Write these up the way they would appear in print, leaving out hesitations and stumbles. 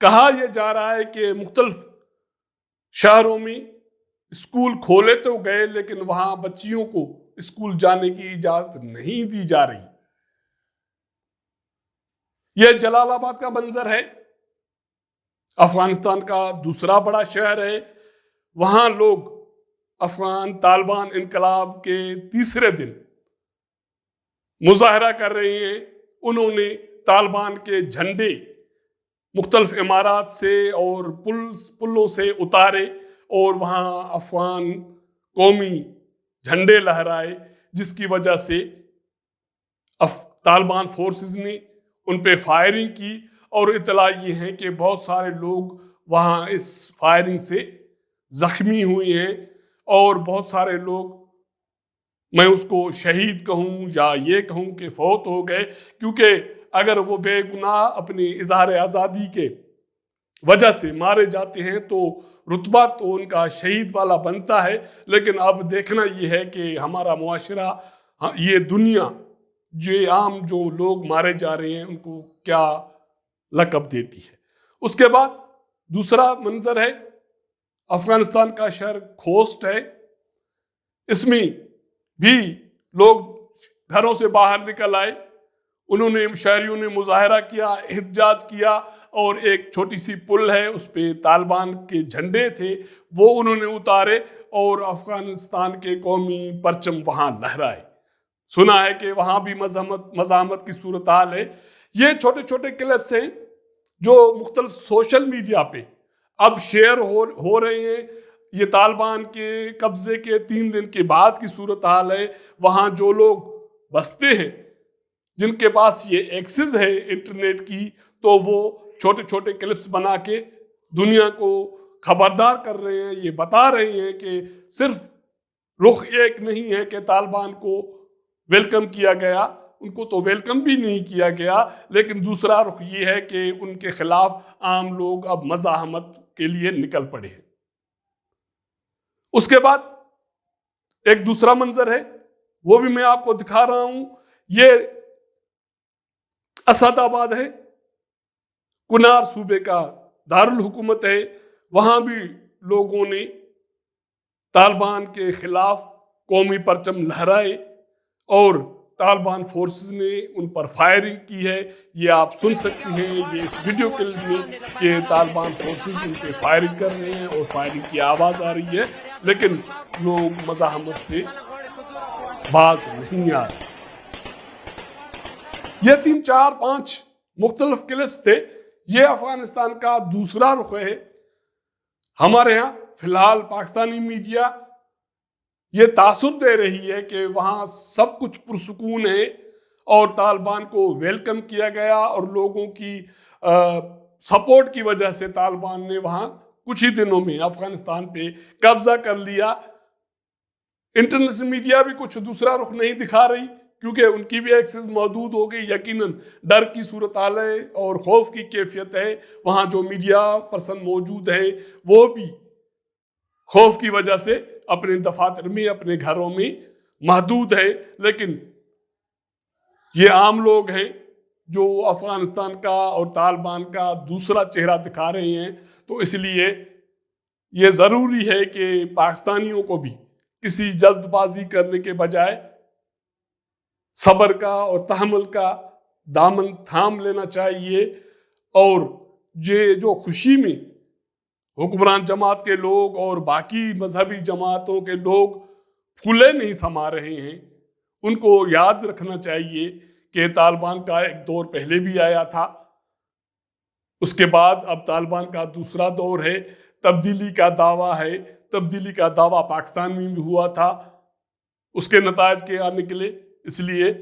کہا یہ جا رہا ہے کہ مختلف شہروں میں اسکول کھولے تو گئے لیکن وہاں بچیوں کو اسکول جانے کی اجازت نہیں دی جا رہی۔ یہ جلال آباد کا منظر ہے، افغانستان کا دوسرا بڑا شہر ہے۔ وہاں لوگ افغان طالبان انقلاب کے تیسرے دن مظاہرہ کر رہے ہیں۔ انہوں نے طالبان کے جھنڈے مختلف عمارات سے اور پلوں سے اتارے اور وہاں افغان قومی جھنڈے لہرائے، جس کی وجہ سے طالبان فورسز نے ان پہ فائرنگ کی، اور اطلاع یہ ہے کہ بہت سارے لوگ وہاں اس فائرنگ سے زخمی ہوئے ہیں، اور بہت سارے لوگ، میں اس کو شہید کہوں یا یہ کہوں کہ فوت ہو گئے، کیونکہ اگر وہ بے گناہ اپنی اظہار آزادی کے وجہ سے مارے جاتے ہیں تو رتبہ تو ان کا شہید والا بنتا ہے، لیکن اب دیکھنا یہ ہے کہ ہمارا معاشرہ، یہ دنیا، یہ عام جو لوگ مارے جا رہے ہیں ان کو کیا لقب دیتی ہے۔ اس کے بعد دوسرا منظر ہے افغانستان کا شہر خوست ہے۔ اس میں بھی لوگ گھروں سے باہر نکل آئے، شہریوں نے مظاہرہ کیا، احتجاج کیا، اور ایک چھوٹی سی پل ہے اس پہ طالبان کے جھنڈے تھے، وہ انہوں نے اتارے اور افغانستان کے قومی پرچم وہاں لہرائے۔ سنا ہے کہ وہاں بھی مزاحمت کی صورتحال ہے۔ یہ چھوٹے چھوٹے کلپس ہیں جو مختلف سوشل میڈیا پہ اب شیئر ہو رہے ہیں۔ یہ طالبان کے قبضے کے 3 دن کے بعد کی صورتحال ہے۔ وہاں جو لوگ بستے ہیں، جن کے پاس یہ ایکسس ہے انٹرنیٹ کی، تو وہ چھوٹے چھوٹے کلپس بنا کے دنیا کو خبردار کر رہے ہیں، یہ بتا رہے ہیں کہ صرف رخ ایک نہیں ہے کہ طالبان کو ویلکم کیا گیا، ان کو تو ویلکم بھی نہیں کیا گیا، لیکن دوسرا رخ یہ ہے کہ ان کے خلاف عام لوگ اب مزاحمت کے لیے نکل پڑے ہیں۔ اس کے بعد ایک دوسرا منظر ہے، وہ بھی میں آپ کو دکھا رہا ہوں۔ یہ اسد آباد ہے، کنار صوبے کا دارالحکومت ہے۔ وہاں بھی لوگوں نے طالبان کے خلاف قومی پرچم لہرائے اور طالبان فورسز نے ان پر فائرنگ کی ہے۔ یہ آپ سن سکتے ہیں یہ اس ویڈیو کلپ میں کہ طالبان فورسز ان پہ فائرنگ کر رہے ہیں اور فائرنگ کی آواز آ رہی ہے، لیکن لوگ مزاحمت سے باز نہیں آ رہے۔ یہ 3 4 5 مختلف کلپس تھے۔ یہ افغانستان کا دوسرا رخ ہے۔ ہمارے ہاں فی الحال پاکستانی میڈیا یہ تاثر دے رہی ہے کہ وہاں سب کچھ پرسکون ہے اور طالبان کو ویلکم کیا گیا، اور لوگوں کی سپورٹ کی وجہ سے طالبان نے وہاں کچھ ہی دنوں میں افغانستان پہ قبضہ کر لیا۔ انٹرنیشنل میڈیا بھی کچھ دوسرا رخ نہیں دکھا رہی، کیونکہ ان کی بھی ایکسس محدود ہو گئی۔ یقیناً ڈر کی صورتحال ہے اور خوف کی کیفیت ہے۔ وہاں جو میڈیا پرسن موجود ہیں وہ بھی خوف کی وجہ سے اپنے دفاتر میں، اپنے گھروں میں محدود ہے، لیکن یہ عام لوگ ہیں جو افغانستان کا اور طالبان کا دوسرا چہرہ دکھا رہے ہیں۔ تو اس لیے یہ ضروری ہے کہ پاکستانیوں کو بھی کسی جلد بازی کرنے کے بجائے صبر کا اور تحمل کا دامن تھام لینا چاہیے، اور یہ جو خوشی میں حکمران جماعت کے لوگ اور باقی مذہبی جماعتوں کے لوگ پھولے نہیں سما رہے ہیں، ان کو یاد رکھنا چاہیے کہ طالبان کا ایک دور پہلے بھی آیا تھا، اس کے بعد اب طالبان کا دوسرا دور ہے، تبدیلی کا دعویٰ ہے۔ تبدیلی کا دعویٰ پاکستان میں بھی ہوا تھا، اس کے نتائج کیا نکلے، اس لیے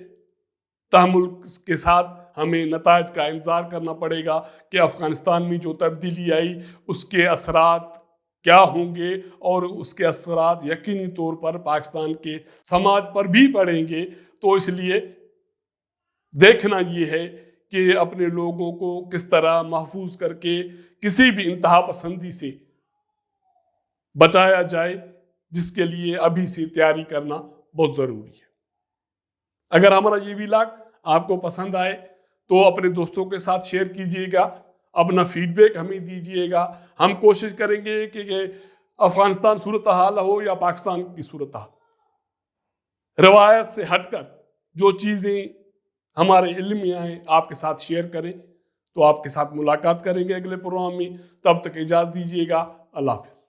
تحمل کے ساتھ ہمیں نتائج کا انتظار کرنا پڑے گا کہ افغانستان میں جو تبدیلی آئی اس کے اثرات کیا ہوں گے، اور اس کے اثرات یقینی طور پر پاکستان کے سماج پر بھی پڑیں گے۔ تو اس لیے دیکھنا یہ ہے کہ اپنے لوگوں کو کس طرح محفوظ کر کے کسی بھی انتہا پسندی سے بچایا جائے، جس کے لیے ابھی سے تیاری کرنا بہت ضروری ہے۔ اگر ہمارا یہ ویلاگ آپ کو پسند آئے تو اپنے دوستوں کے ساتھ شیئر کیجیے گا۔ اپنا فیڈ بیک ہمیں دیجیے گا. ہم کوشش کریں گے کہ افغانستان صورتحال ہو یا پاکستان کی صورتحال، روایت سے ہٹ کر جو چیزیں ہمارے علم میں آئیں آپ کے ساتھ شیئر کریں. تو آپ کے ساتھ ملاقات کریں گے اگلے پروگرام میں. تب تک اجازت دیجیے گا. اللہ حافظ.